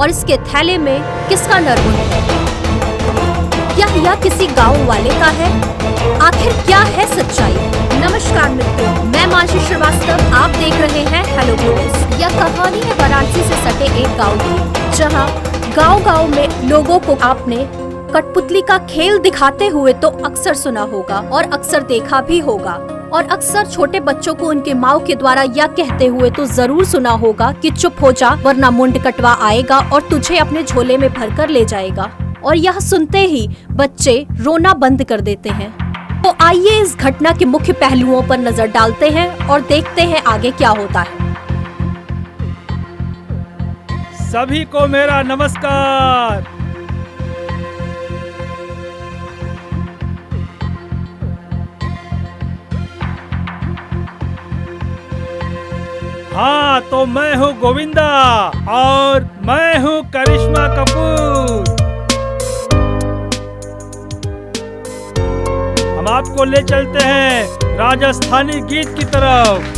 और इसके थैले में किसका नरमुंड है? क्या यह किसी गाँव वाले का है? आखिर क्या है सच्चाई? नमस्कार मित्रों, मैं मानसी श्रीवास्तव, आप देख रहे हैं हेलो पुलिस। यह कहानी है वाराणसी से सटे एक गाँव की, जहाँ गाँव में लोगों को आपने कठपुतली का खेल दिखाते हुए तो अक्सर सुना होगा और अक्सर देखा भी होगा, और अक्सर छोटे बच्चों को उनके माँ के द्वारा यह कहते हुए तो जरूर सुना होगा कि चुप हो जा वरना मुंड कटवा आएगा और तुझे अपने झोले में भरकर ले जाएगा। और यह सुनते ही बच्चे रोना बंद कर देते हैं। तो आइए इस घटना के मुख्य पहलुओं पर नजर डालते हैं और देखते हैं आगे क्या होता है। सभी को मेरा नमस्कार। हाँ, तो मैं हूँ गोविंदा और मैं हूँ करिश्मा कपूर। हम आपको ले चलते हैं राजस्थानी गीत की तरफ।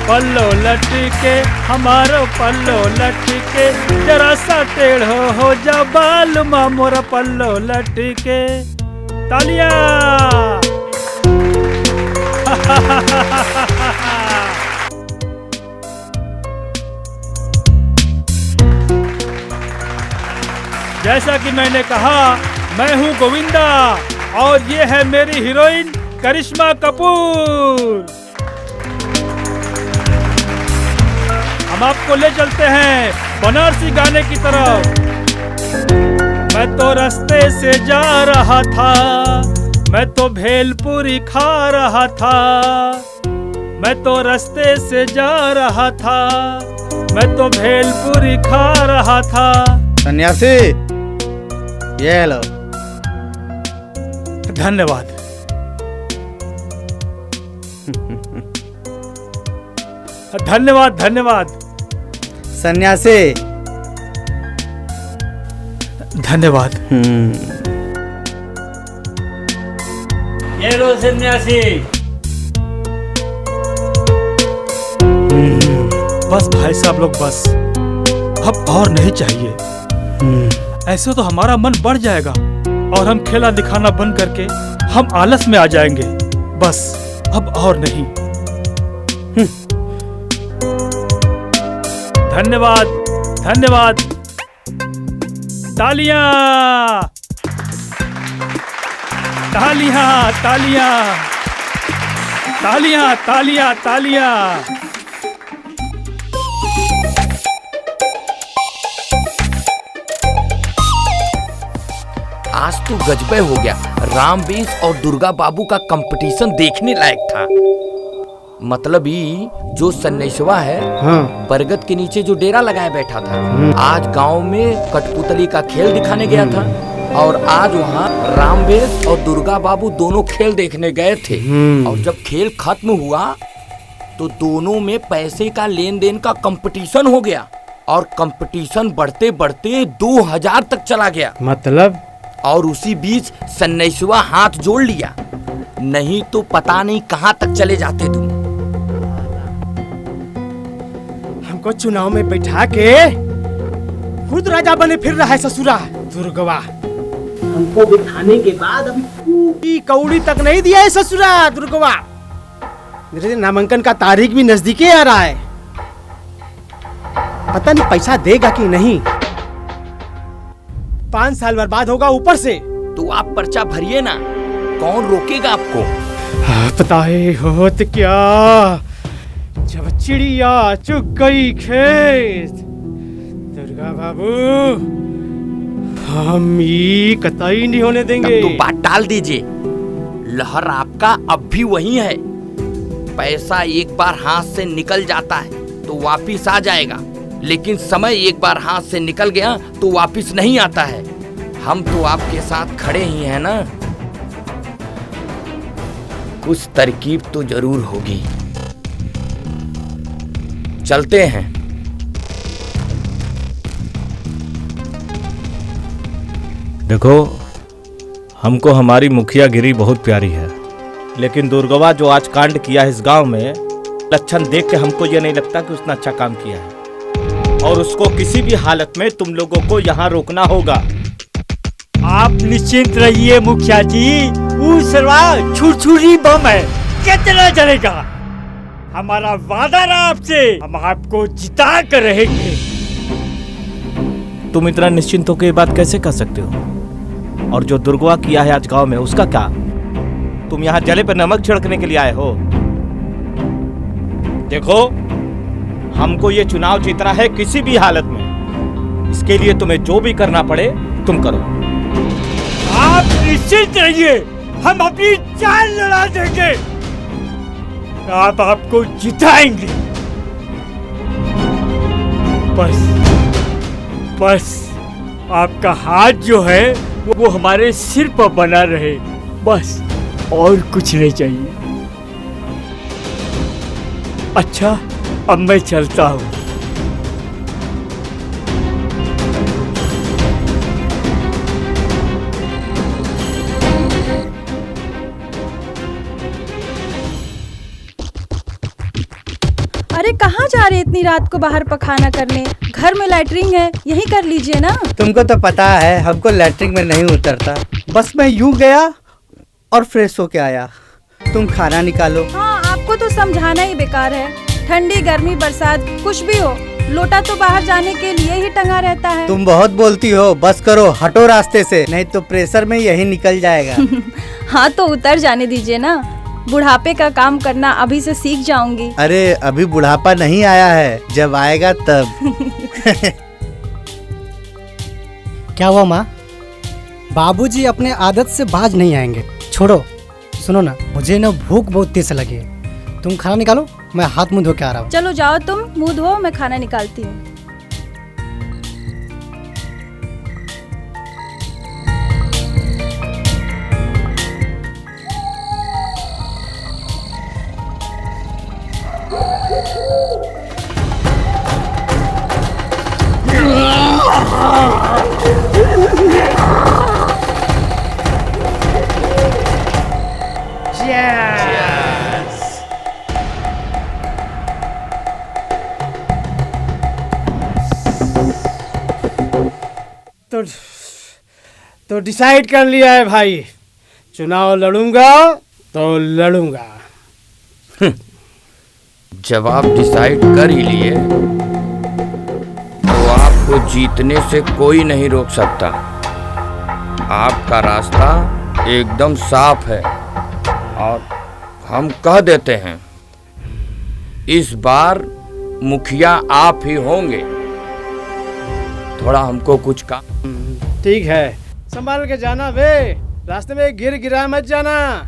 पल्लो लटके हमारो पल्लो लटके, जरा सा टेढ़ो हो जा बाल मोरा पल्लो लटके। तालियां। जैसा कि मैंने कहा, मैं हूँ गोविंदा और ये है मेरी हीरोइन करिश्मा कपूर। हम आपको ले चलते हैं बनारसी गाने की तरफ। मैं तो रास्ते से जा रहा था, मैं तो भेलपुरी खा रहा था। मैं तो रास्ते से जा रहा था, मैं तो भेलपुरी खा रहा था। सन्यासी, ये लो। धन्यवाद। धन्यवाद धन्यवाद। सन्यासी, धन्यवाद। ये लो सन्यासी। बस भाई साहब लोग, बस अब और नहीं चाहिए। ऐसे तो हमारा मन बढ़ जाएगा और हम खेला दिखाना बंद करके हम आलस में आ जाएंगे। बस अब और नहीं। धन्यवाद धन्यवाद। तालियां तालियां तालियां तालियां तालियां तालियां। आज तो गजबे हो गया। रामवेश और दुर्गा बाबू का कंपटीशन देखने लायक था। मतलब ही जो सन्नेशवा है, हाँ। बरगद के नीचे जो डेरा लगाए बैठा था, आज गांव में कठपुतली का खेल दिखाने गया था और आज वहाँ रामवेश और दुर्गा बाबू दोनों खेल देखने गए थे। और जब खेल खत्म हुआ तो दोनों में पैसे का लेन देन का कंपटीशन हो गया और कंपटीशन बढ़ते बढ़ते 2000 तक चला गया। मतलब? और उसी बीच सन्नेशवा हाथ जोड़ लिया, नहीं तो पता नहीं कहां तक चले जाते तुम। हमको चुनाव में बैठा के खुद राजा बने फिर रहा है ससुरा दुर्गवा। हमको बिठाने के बाद अभी पूरी कौड़ी तक नहीं दिया है ससुरा दुर्गवा। मेरे नामांकन का तारीख भी नजदीक आ रहा है, पता नहीं पैसा देगा कि नहीं। 5 साल बर्बाद होगा ऊपर से। तो आप पर्चा भरिए ना, कौन रोकेगा आपको। पता है होत क्या, जब चिड़िया चुग गई खेत, दुर्गा बाबू हम ही कतई नहीं होने देंगे। तब तो बात टाल दीजिए, लहर आपका अब भी वही है। पैसा एक बार हाथ से निकल जाता है तो वापिस आ जाएगा, लेकिन समय एक बार हाथ से निकल गया तो वापिस नहीं आता है। हम तो आपके साथ खड़े ही हैं ना। कुछ तरकीब तो जरूर होगी, चलते हैं। देखो, हमको हमारी मुखियागिरी बहुत प्यारी है, लेकिन दुर्गवा जो आज कांड किया है इस गांव में, लक्षण देख के हमको ये नहीं लगता कि उसने अच्छा काम किया है। और उसको किसी भी हालत में तुम लोगों को यहाँ रोकना होगा। आप निश्चिंत रहिए मुखिया जी, वो सरवा छुरछुरी बम है, कितना चलेगा। हमारा वादा रहा आपसे, हम आपको जिता कर रहेंगे। तुम इतना निश्चिंत होकर ये बात कैसे कर सकते हो? और जो दुर्गवा किया है आज गांव में, उसका क्या? तुम यहाँ जले पर नमक छिड़कने के लिए आए हो? देखो, हमको ये चुनाव जीतना है किसी भी हालत में। इसके लिए तुम्हें जो भी करना पड़े तुम करो। आप निश्चिंत रहिए, हम अपनी जान लड़ा देंगे। आप आपको जिताएंगे। बस आपका हाथ जो है वो हमारे सिर पर बना रहे, बस, और कुछ नहीं चाहिए। अच्छा, अब मैं चलता हूँ। अरे कहाँ जा रहे इतनी रात को बाहर पखाना करने? घर में लैट्रिन है, यहीं कर लीजिए ना। तुमको तो पता है हमको लैट्रिन में नहीं उतरता। बस मैं यूं गया और फ्रेश होके आया। तुम खाना निकालो। हाँ, आपको तो समझाना ही बेकार है। ठंडी गर्मी बरसात कुछ भी हो, लोटा तो बाहर जाने के लिए ही टंगा रहता है। तुम बहुत बोलती हो, बस करो, हटो रास्ते से, नहीं तो प्रेशर में यही निकल जाएगा। हाँ तो उतर जाने दीजिए ना, बुढ़ापे का काम करना अभी से सीख जाऊंगी। अरे अभी बुढ़ापा नहीं आया है, जब आएगा तब। क्या हुआ माँ? बाबूजी अपने आदत से बाज नहीं आएंगे। छोड़ो, सुनो ना, मुझे ना भूख बहुत तेज लगी है। तुम खाना निकालो, मैं हाथ मुंह धो के आ रहा हूँ। चलो जाओ, तुम मुंह धो, मैं खाना निकालती हूँ। तो डिसाइड कर लिया है भाई, चुनाव लड़ूंगा तो लड़ूंगा। जब आप डिसाइड कर ही लिए तो आपको जीतने से कोई नहीं रोक सकता। आपका रास्ता एकदम साफ है और हम कह देते हैं, इस बार मुखिया आप ही होंगे। थोड़ा हमको कुछ का। ठीक है, संभाल के जाना बे, रास्ते में गिर गिरा मत जाना।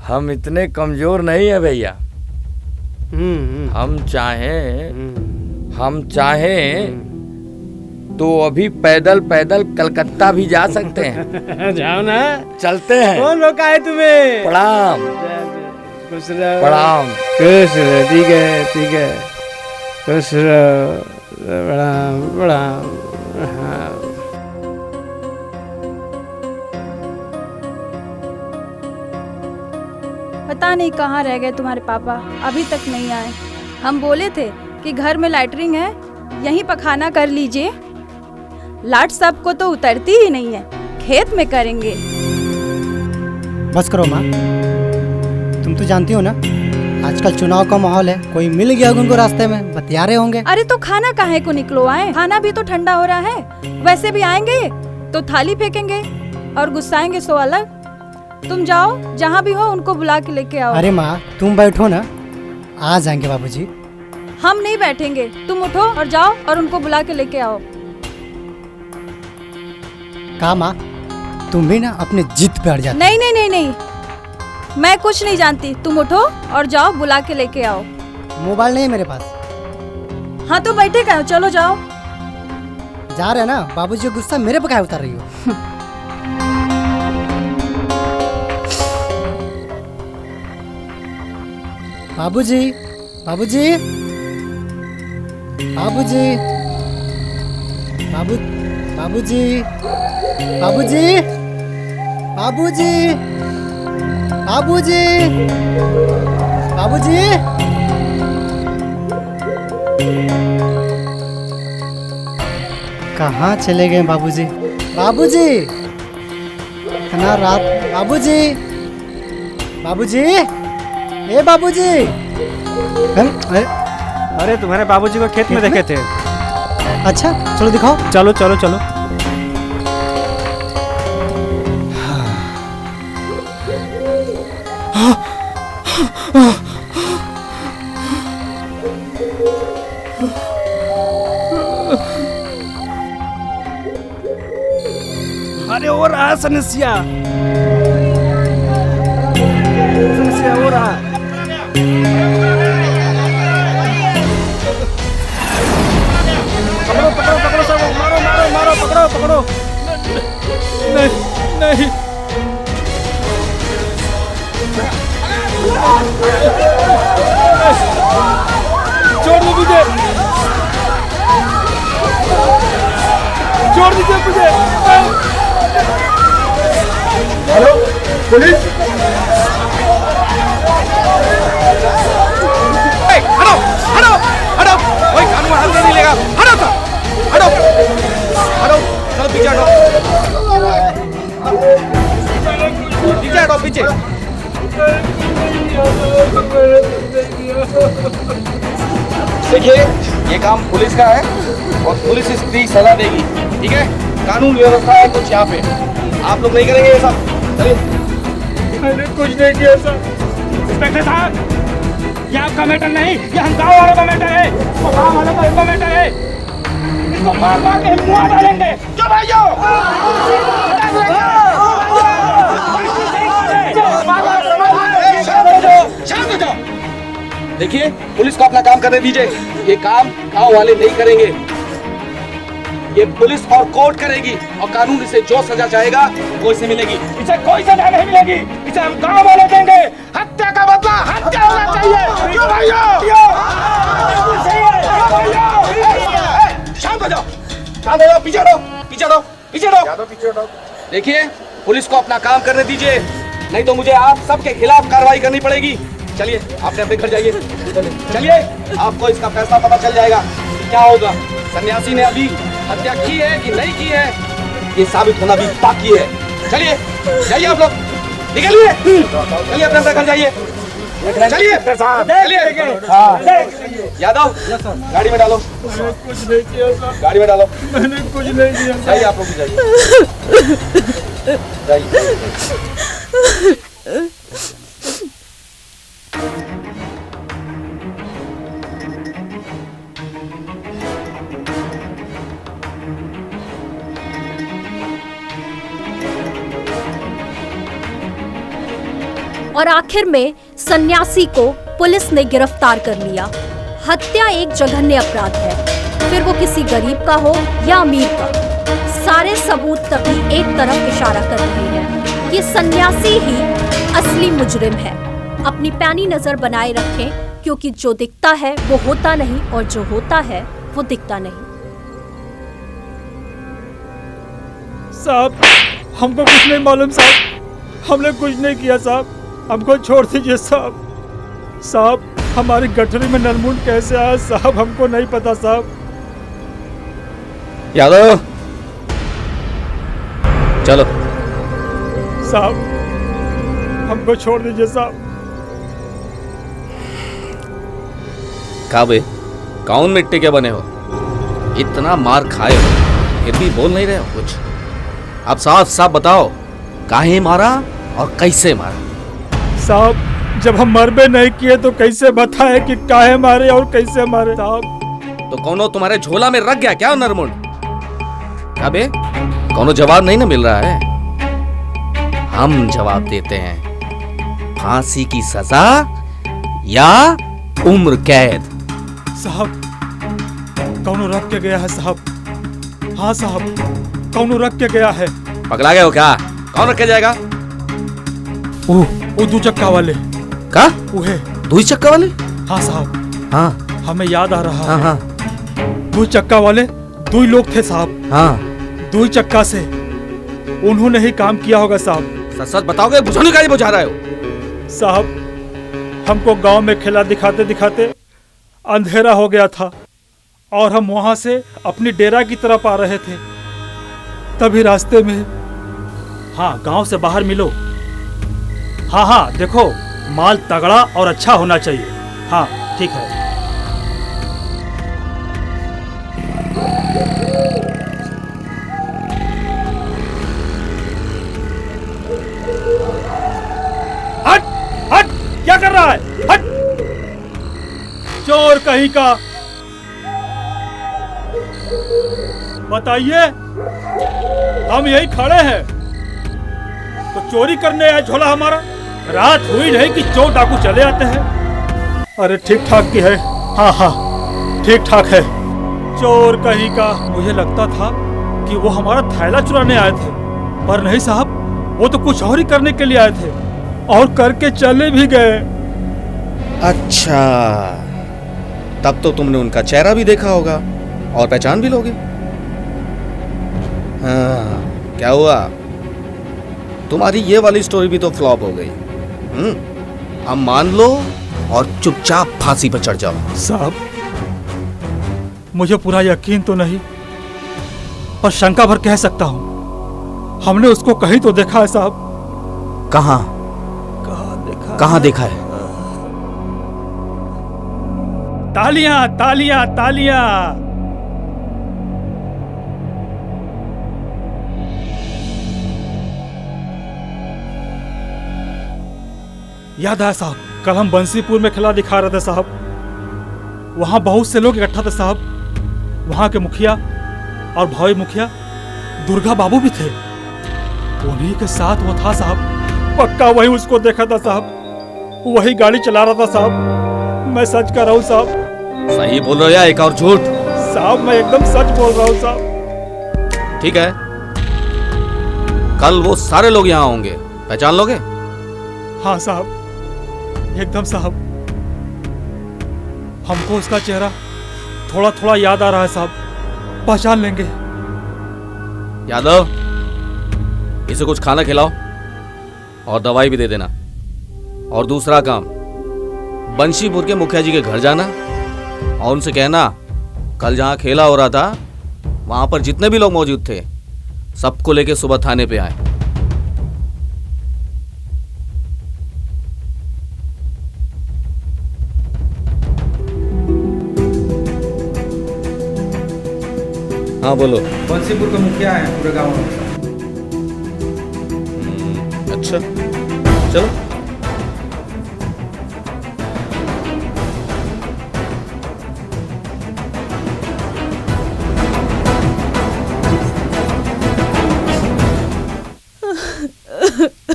हम इतने कमजोर नहीं है भैया। हम चाहें तो अभी पैदल पैदल कलकत्ता भी जा सकते हैं। जाओ ना, चलते हैं। कौन रोका है तुम्हें? प्रणाम। खुश रहो। प्रणाम। खुश रहो, ठीक है ठीक है, खुश रहो। प्रणाम प्रणाम। हाँ। पता नहीं कहाँ रह गए तुम्हारे पापा, अभी तक नहीं आए। हम बोले थे कि घर में लैट्रिन है, यहीं पखाना कर लीजिए। लाट साहब को तो उतरती ही नहीं है, खेत में करेंगे। बस करो माँ, तुम तो जानती हो ना आजकल चुनाव का माहौल है, कोई मिल गया होगा उनको रास्ते में, बतिया रहे होंगे। अरे तो खाना काहे को निकलो आए, खाना भी तो ठंडा हो रहा है। वैसे भी आएंगे तो थाली फेंकेंगे और गुस्साएंगे सो अलग। तुम जाओ, जहाँ भी हो उनको बुला के लेके आओ। अरे माँ तुम बैठो ना, आ जाएंगे बाबूजी। हम नहीं बैठेंगे, तुम उठो और जाओ और उनको बुला के लेके आओ। कहा माँ, तुम भी ना अपने जिद पे अड़ जाती। नहीं नहीं नहीं नहीं, मैं कुछ नहीं जानती। तुम उठो और जाओ, बुला के लेके आओ। मोबाइल नहीं है मेरे पास। हाँ तो बैठे कहो, चलो जाओ। जा रहे हैं ना, बाबूजी का गुस्सा मेरे पे काहे उतार रही हो? बाबूजी बाबूजी बाबूजी बाबू बाबूजी बाबूजी बाबूजी बाबूजी बाबूजी कहाँ चले गए बाबूजी? बाबूजी, इतना रात। बाबूजी, बाबूजी, ए बाबूजी। अरे अरे तुम्हारे बाबूजी को खेत में देखे थे। अच्छा, चलो दिखाओ। चलो चलो चलो। अरे हो रहा सनसिया, सनसिया हो रहा। पकड़ो पकड़ो पकड़ो सब, मारो मारो मारो, पकड़ो पकड़ो। नहीं नहीं, छोड़ दो मुझे, छोड़ दीजिए मुझे। हेलो पुलिस, हटो हटो हटो, कोई कानून हाथ में नहीं लेगा। हटो तो, हटो हटो, चलो पीछे हटो, पीछे हटो, पीछे। देखिए, ये काम पुलिस का है और पुलिस इसकी सलाह देगी, ठीक है? कानून व्यवस्था है कुछ यहाँ पे, आप लोग नहीं करेंगे ये सब। चलिए। मैंने कुछ नहीं किया सर। इंस्पेक्टर साहब, ये आपका मैटर नहीं, ये हम गाँव वालों का मैटर है, वो गाँव वालों का इनको मैटर है। इसको मार मार के मुँह डालेंगे। जो भाइयों, शांत हो जाओ। देखिए, पुलिस को अपना काम करने दीजिए। ये काम गाँव वाले नहीं करेंगे, ये पुलिस और कोर्ट करेगी और कानून इसे जो सजा चाहेगा वो इसे मिलेगी। इसे कोई सजा नहीं मिलेगी, इसे हम गाँव वाले देंगे। हत्या का बदला हत्या होना चाहिए। जो भाइयों, शांत हो जाओ, शांत हो जाओ, पीछे हटो, पीछे हटो, पीछे हटो। देखिए, पुलिस को अपना काम करने दीजिए, नहीं तो मुझे आप सबके खिलाफ कार्रवाई करनी पड़ेगी। चलिए, आपने अपने घर जाइए। चलिए, आपको इसका फैसला पता चल जाएगा कि क्या होगा। सन्यासी ने अभी हत्या की है कि नहीं की है, ये साबित होना भी बाकी है। चलिए, जाइए आप लोग, निकलिए, चलिए अपने घर जाइए। चलिए चलिए। हाँ यादव, गाड़ी में डालो। कुछ नहीं किया सर, गाड़ी में डालो। मैंने कुछ नहीं किया। जाइए आप लोग भी जाइए, जाइए। और आखिर में सन्यासी को पुलिस ने गिरफ्तार कर लिया। हत्या एक जघन्य अपराध है, फिर वो किसी गरीब का हो या अमीर का। सारे सबूत तभी एक तरफ इशारा कर रहे हैं, ये सन्यासी ही असली मुजरिम है। अपनी पैनी नजर बनाए रखें, क्योंकि जो दिखता है वो होता नहीं और जो होता है वो दिखता नहीं। साहब, हमको कुछ नहीं मालूम साहब, हमने कुछ नहीं किया साहब, हमको छोड़ दीजिए साहब। साहब, हमारी गठरी में नलमुंड कैसे आया साहब, हमको नहीं पता साहब। यादव, चलो। साहब, हमको छोड़ दीजिए साहब। काबे, कौन मिट्टी के बने हो? इतना मार खाए हो, फिर भी बोल नहीं रहे हो कुछ। अब साफ साफ बताओ, काहे मारा और कैसे मारा? साहब, जब हम मरबे नहीं किए तो कैसे बताए कि काहे मारे और कैसे मारे साहब। तो कौनो तुम्हारे झोला में रख गया क्या नरमुंड? अबे, कौनो जवाब नहीं ना मिल रहा है? हम जवाब देते हैं, फांसी की सजा या उम्र कैद। साहब, कौनो रख के गया है साहब। हाँ साहब, कौनो रख के गया है। पकड़ा गए हो क्या? कौन रख के जाएगा? वो 2 चक्का वाले। का? वो है 2 चक्का वाले? हाँ साहब। हाँ, हमें याद आ रहा हाँ, है। हाँ। 2 चक्का वाले 2 लोग थे साहब। हाँ। 2 चक्का से उन्होंने ही काम किया होगा साहब। सच सच बताओगे? बुझाने का बुझा रहे हो साहब, हमको गांव में खेला दिखाते दिखाते अंधेरा हो गया था। और हम वहां से अपनी डेरा की तरफ आ रहे थे। तभी रास्ते में, हाँ गांव से बाहर मिलो। हाँ हाँ देखो, माल तगड़ा और अच्छा होना चाहिए। हाँ ठीक है। हट हट, क्या कर रहा है? हट, चोर कहीं का। बताइए, हम यही खड़े हैं तो चोरी करने आए झोला हमारा? रात हुई नहीं कि चोर डाकू चले आते हैं। अरे ठीक ठाक की है। हाँ हाँ ठीक ठाक है। चोर कहीं का। मुझे लगता था कि वो हमारा थैला चुराने आए थे, पर नहीं साहब, वो तो कुछ और ही करने के लिए आए थे और करके चले भी गए। अच्छा, तब तो तुमने उनका चेहरा भी देखा होगा और पहचान भी लोगे। हाँ, क्या हुआ? तुम्हारी ये वाली स्टोरी भी तो फ्लॉप हो गई। अब मान लो और चुपचाप फांसी पर चढ़ जाओ। साहब, मुझे पूरा यकीन तो नहीं, पर शंका भर कह सकता हूँ। हमने उसको कहीं तो देखा है साहब। कहाँ कहाँ देखा है? तालियां तालियां तालियां। याद है साहब, कल हम बंसीपुर में खिला दिखा रहे थे साहब। वहां बहुत से लोग इकट्ठा थे साहब। वहां के मुखिया और भाई मुखिया दुर्गा बाबू भी थे। उन्हीं के साथ वो था साहब। पक्का वही उसको देखा था साहब। वही गाड़ी चला रहा था साहब। मैं सच कर रहा हूँ साहब। सही बोल रहे हो या एक और झूठ? साहब मैं एकदम सच बोल रहा हूँ साहब। ठीक है, कल वो सारे लोग यहाँ होंगे, पहचान लोगे? हाँ साहब, एकदम साहब। हमको उसका चेहरा थोड़ा थोड़ा याद आ रहा है साहब। पहचान लेंगे। यादव, इसे कुछ खाना खिलाओ और दवाई भी दे देना। और दूसरा काम, बंशीपुर के मुखिया जी के घर जाना और उनसे कहना कल जहां खेला हो रहा था वहां पर जितने भी लोग मौजूद थे सबको लेके सुबह थाने पे आए। हाँ बोलो। बंसीपुर के मुखिया हैं पूरे गांव में। अच्छा चलो।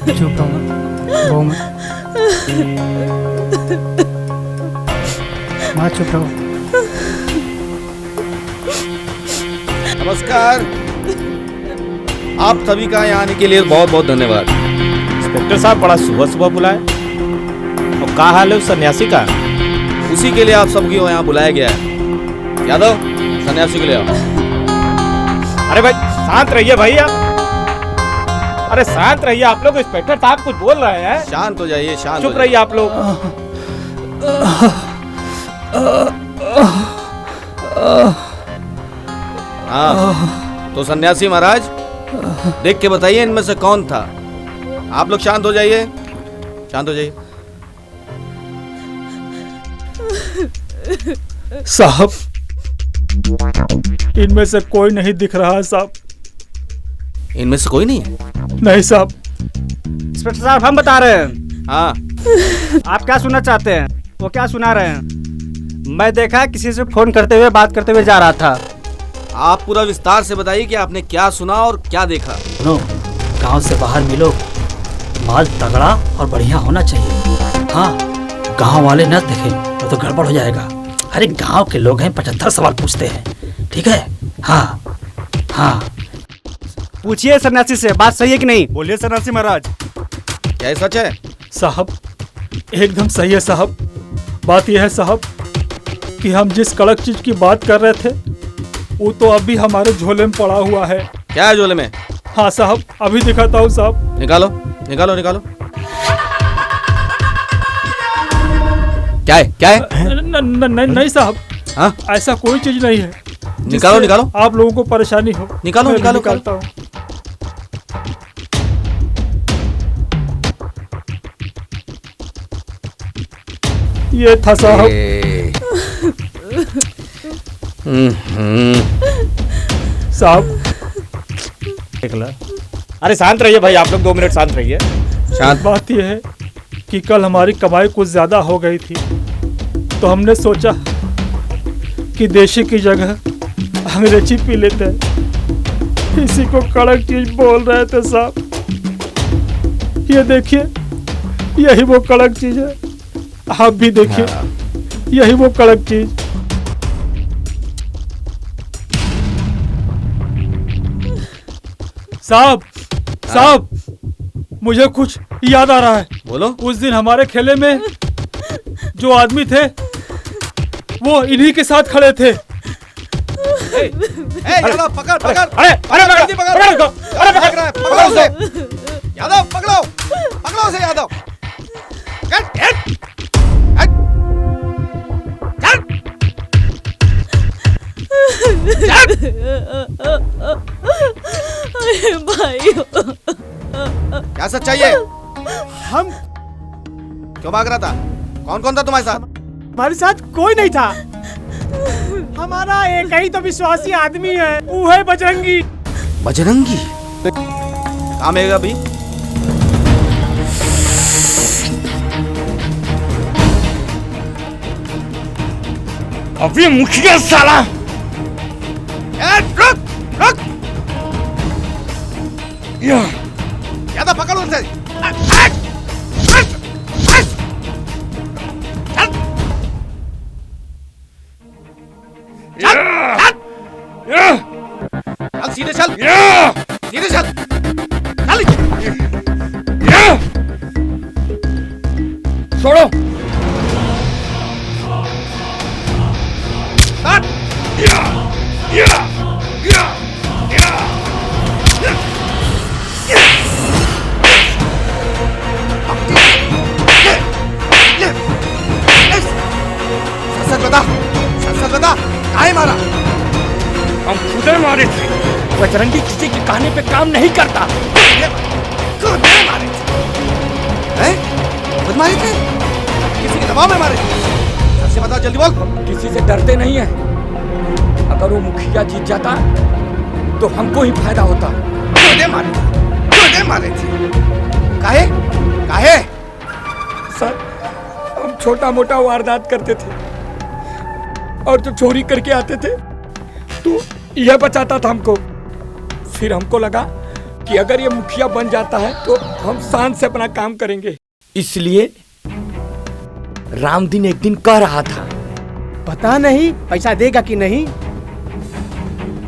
चुप रहो, रो मत। माँ चुप रहो। नमस्कार, आप सभी का यहाँ आने के लिए बहुत बहुत धन्यवाद। इंस्पेक्टर साहब, बड़ा सुबह सुबह बुलाए। और क्या हाल है उस सन्यासी का? उसी के लिए आप सबकी यहाँ बुलाया गया है। यादव, सन्यासी को ले आओ। अरे भाई शांत रहिए भाई आप। अरे शांत रहिए आप लोग। इंस्पेक्टर साहब कुछ बोल रहे हैं। शांत हो जाइए, शांत चुप रहिए आप लोग। हाँ, तो सन्यासी महाराज देख के बताइए इनमें से कौन था। आप लोग शांत हो जाइए, शांत हो जाइए। साहब, इनमें से कोई नहीं दिख रहा है साहब। इनमें से कोई नहीं है? नहीं साहब। इंस्पेक्टर साहब हम बता रहे हैं। हाँ, आप क्या सुनना चाहते हैं? वो क्या सुना रहे हैं? मैं देखा किसी से फोन करते हुए बात करते हुए जा रहा था। आप पूरा विस्तार से बताइए कि आपने क्या सुना और क्या देखा। सुनो, गांव से बाहर मिलो, माल तगड़ा और बढ़िया होना चाहिए। हाँ, गांव वाले न देखें तो गड़बड़ हो जाएगा। अरे गांव के लोग हैं, 75 सवाल पूछते हैं। ठीक है? हाँ हाँ। पूछिए सन्यासी से, बात सही है कि नहीं? बोलिए सन्यासी महाराज। क्या ये सच है? साहब एकदम सही है साहब। बात यह है साहब कि हम जिस कड़क चीज की बात कर रहे थे वो तो अभी हमारे झोले में पड़ा हुआ है। क्या है झोले में? हाँ साहब, अभी दिखाता हूँ साहब। निकालो निकालो निकालो। क्या है? क्या है? नहीं साहब, हाँ? ऐसा कोई चीज नहीं है निकालो जिससे निकालो आप लोगों को परेशानी हो। निकालो मैं निकालो निकालता हूँ। ये था साहब। साहब अरे शांत रहिए भाई, आप लोग 2 मिनट शांत रहिए। शांत। बात यह है कि कल हमारी कमाई कुछ ज्यादा हो गई थी, तो हमने सोचा कि देशी की जगह अंग्रेजी पी लेते हैं। इसी को कड़क चीज बोल रहे थे साहब। ये देखिए, यही वो कड़क चीज है। आप भी देखिए, यही वो कड़क चीज। साहब साहब, मुझे कुछ याद आ रहा है। बोलो। उस दिन हमारे खेले में जो आदमी थे वो इन्हीं के साथ खड़े थे। यादव पकड़ पकड़, अरे अरे पकड़ पकड़ो उसे। यादव पकड़ो पकड़ो उसे यादव। क्या सच्चाई है? हम क्यों भाग रहा था? कौन कौन था तुम्हारे साथ? हमारे साथ कोई नहीं था। हमारा एक ही तो विश्वासी आदमी है, वो है बजरंगी। बजरंगी काम है अभी? अभी मुखिया साला। रुक रुक, यादव पकड़ उसे। चल सीधे चल, सीधे चल, छोड़ो। सच बता, सच बता, काहे मारा? हम खुदे मारे थे। बजरंगी किसी के कहने पे काम नहीं करता। खुद मारे थे? खुद मारे थे? किसी के दबाव में मारे थे? सच बता, जल्दी बोल। किसी से डरते नहीं है। अगर वो मुखिया जीत जाता तो हमको ही फायदा होता। खुदे मारे थे, खुदे मारे थे। काहे? काहे? सर, हम छोटा मोटा वारदात करते थे और जो चोरी करके आते थे तो यह बचाता था हमको। फिर हमको लगा कि अगर ये मुखिया बन जाता है तो हम शान से अपना काम करेंगे। इसलिए रामदीन एक दिन कह रहा था, पता नहीं पैसा देगा कि नहीं,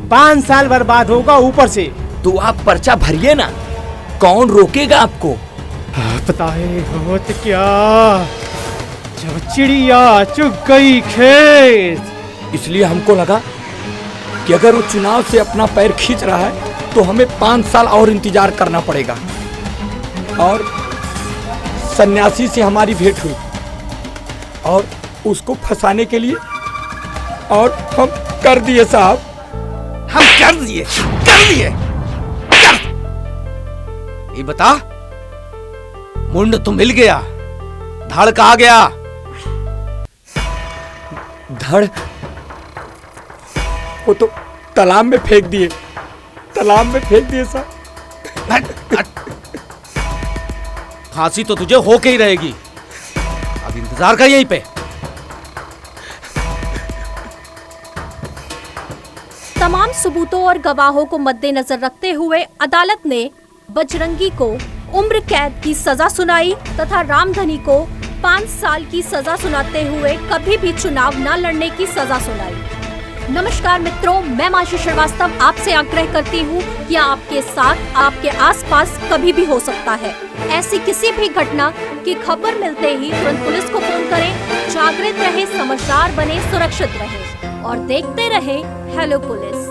5 साल बर्बाद होगा ऊपर से। तो आप पर्चा भरिए ना, कौन रोकेगा आपको? पता है होत क्या, जब चिड़िया चुग गई खेत। इसलिए हमको लगा कि अगर वो चुनाव से अपना पैर खींच रहा है तो हमें 5 साल और इंतजार करना पड़ेगा। और सन्यासी से हमारी भेंट हुई और उसको फंसाने के लिए और हम कर दिए साहब। हम कर दिए, कर दिए, कर। ये बता, मुंड तो मिल गया, धड़ कहाँ गया? धड़ वो तो तालाब में फेंक दिए, तालाब में फेंक दिए साहब। फांसी तो तुझे होके ही रहेगी, अब इंतजार कर यहीं पे। तमाम सबूतों और गवाहों को मद्देनजर रखते हुए अदालत ने बजरंगी को उम्र कैद की सजा सुनाई तथा रामधनी को 5 साल की सजा सुनाते हुए कभी भी चुनाव न लड़ने की सजा सुनाई। नमस्कार मित्रों, मैं माशी श्रीवास्तव आपसे आग्रह करती हूँ कि आपके साथ आपके आसपास कभी भी हो सकता है। ऐसी किसी भी घटना की खबर मिलते ही तुरंत पुलिस को फोन करें। जागृत रहे, समझदार बने, सुरक्षित रहे और देखते रहे हेलो पुलिस।